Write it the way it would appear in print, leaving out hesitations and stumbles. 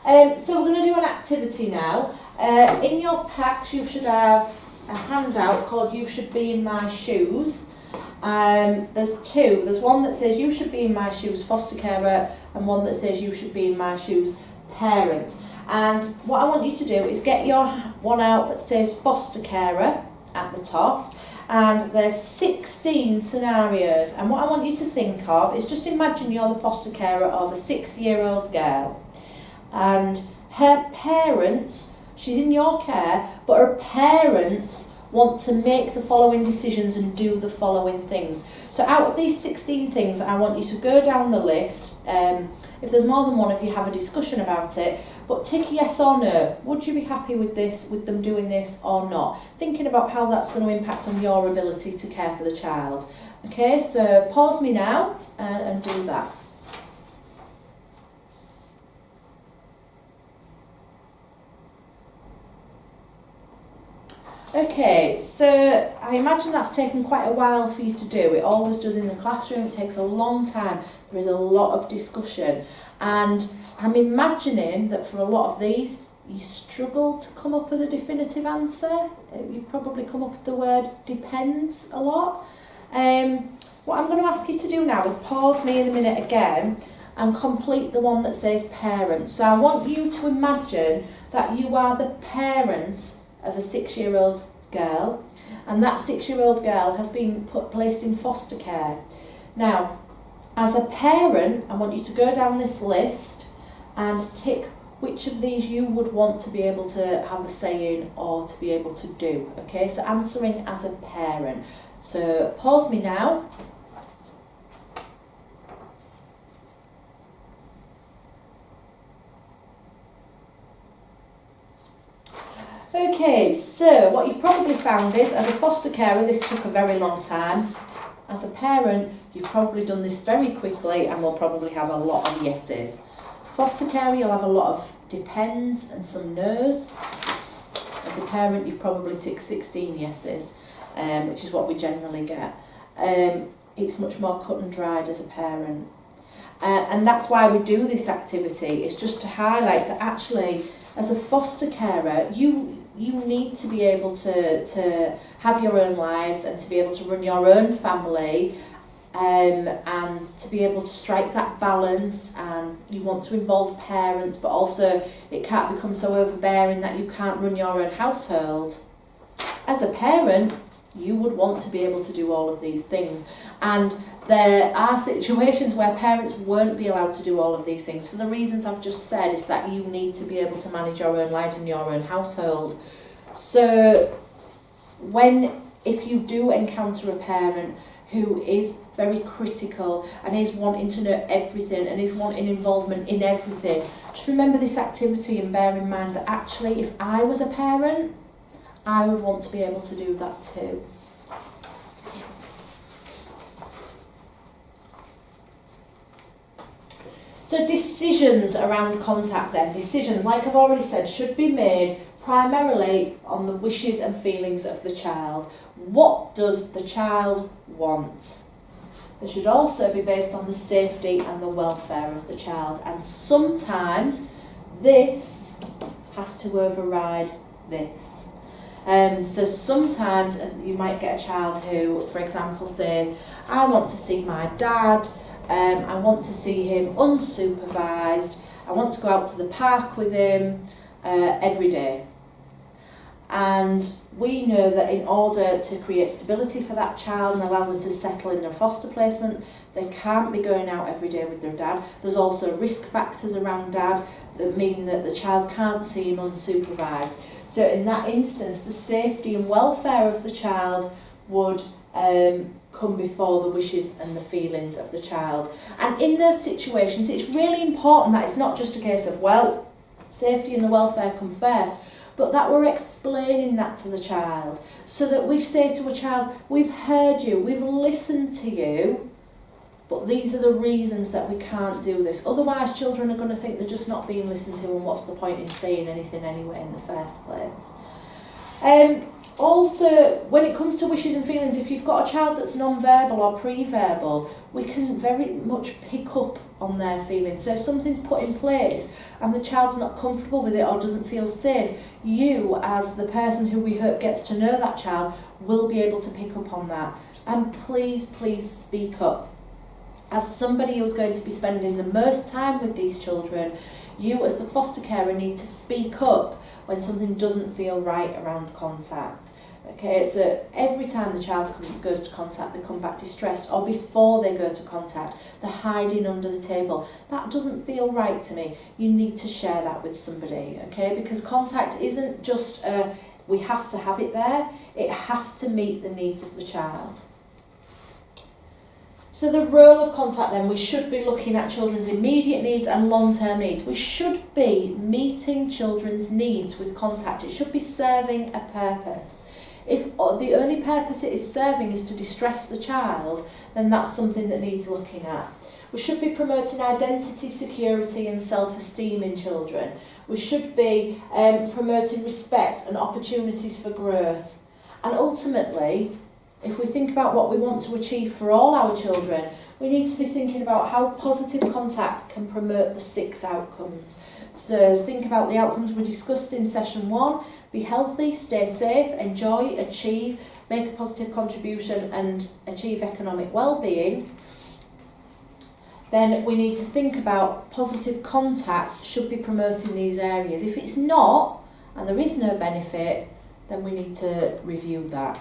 So we're going to do an activity now. In your packs you should have a handout called You Should Be in My Shoes. There's two. There's one that says You Should Be in My Shoes, foster carer, and one that says You Should Be in My Shoes, parent. And what I want you to do is get your one out that says foster carer at the top. And there's 16 scenarios, and what I want you to think of is just imagine you're the foster carer of a 6-year-old girl, and her parents, she's in your care, but her parents want to make the following decisions and do the following things. So out of these 16 things, I want you to go down the list. If there's more than one of you, have a discussion about it, but tick yes or no. Would you be happy with this, with them doing this or not? Thinking about how that's going to impact on your ability to care for the child. Okay, so pause me now and do that. Okay, so I imagine that's taken quite a while for you to do. It always does in the classroom. It takes a long time. There is a lot of discussion. And I'm imagining that for a lot of these, you struggle to come up with a definitive answer. You've probably come up with the word depends a lot. What I'm going to ask you to do now is pause me in a minute again and complete the one that says parent. So I want you to imagine that you are the parent of a 6-year-old girl, and that 6-year-old girl has been placed in foster care. Now, as a parent, I want you to go down this list and tick which of these you would want to be able to have a say in or to be able to do. Okay, so answering as a parent. So pause me now. Okay, so what you've probably found is, as a foster carer, this took a very long time. As a parent, you've probably done this very quickly and will probably have a lot of yeses. Foster carer, you'll have a lot of depends and some no's. As a parent, you've probably ticked 16 yeses, which is what we generally get. It's much more cut and dried as a parent. And that's why we do this activity, is just to highlight that actually, as a foster carer, you need to be able to have your own lives and to be able to run your own family, and to be able to strike that balance, and you want to involve parents, but also it can't become so overbearing that you can't run your own household. As a parent, you would want to be able to do all of these things, and there are situations where parents won't be allowed to do all of these things for the reasons I've just said, is that you need to be able to manage your own lives in your own household. So if you do encounter a parent who is very critical and is wanting to know everything and is wanting involvement in everything, just remember this activity and bear in mind that actually if I was a parent, I would want to be able to do that too. So decisions around contact then, decisions, like I've already said, should be made primarily on the wishes and feelings of the child. What does the child want? They should also be based on the safety and the welfare of the child, and sometimes this has to override this. So sometimes you might get a child who, for example, says, I want to see my dad, I want to see him unsupervised, I want to go out to the park with him every day. And we know that in order to create stability for that child and allow them to settle in their foster placement, they can't be going out every day with their dad. There's also risk factors around dad that mean that the child can't see him unsupervised. So in that instance, the safety and welfare of the child would come before the wishes and the feelings of the child. And in those situations, it's really important that it's not just a case of, well, safety and the welfare come first, but that we're explaining that to the child, so that we say to a child, we've heard you, we've listened to you, but these are the reasons that we can't do this. Otherwise, children are going to think they're just not being listened to, and what's the point in saying anything anyway in the first place? Also, when it comes to wishes and feelings, if you've got a child that's non-verbal or pre-verbal, we can very much pick up on their feelings. So if something's put in place and the child's not comfortable with it or doesn't feel safe, you, as the person who we hope gets to know that child, will be able to pick up on that. And please, please speak up. As somebody who's going to be spending the most time with these children, you as the foster carer need to speak up when something doesn't feel right around contact. Okay, so every time the child goes to contact, they come back distressed, or before they go to contact, they're hiding under the table. That doesn't feel right to me. You need to share that with somebody, okay? Because contact isn't just we have to have it there, it has to meet the needs of the child. So the role of contact then, we should be looking at children's immediate needs and long-term needs. We should be meeting children's needs with contact. It should be serving a purpose. If the only purpose it is serving is to distress the child, then that's something that needs looking at. We should be promoting identity, security and self-esteem in children. We should be promoting respect and opportunities for growth. And ultimately, if we think about what we want to achieve for all our children, we need to be thinking about how positive contact can promote the 6 outcomes. So think about the outcomes we discussed in session 1. Be healthy, stay safe, enjoy, achieve, make a positive contribution and achieve economic well-being. Then we need to think about positive contact should be promoting these areas. If it's not, and there is no benefit, then we need to review that.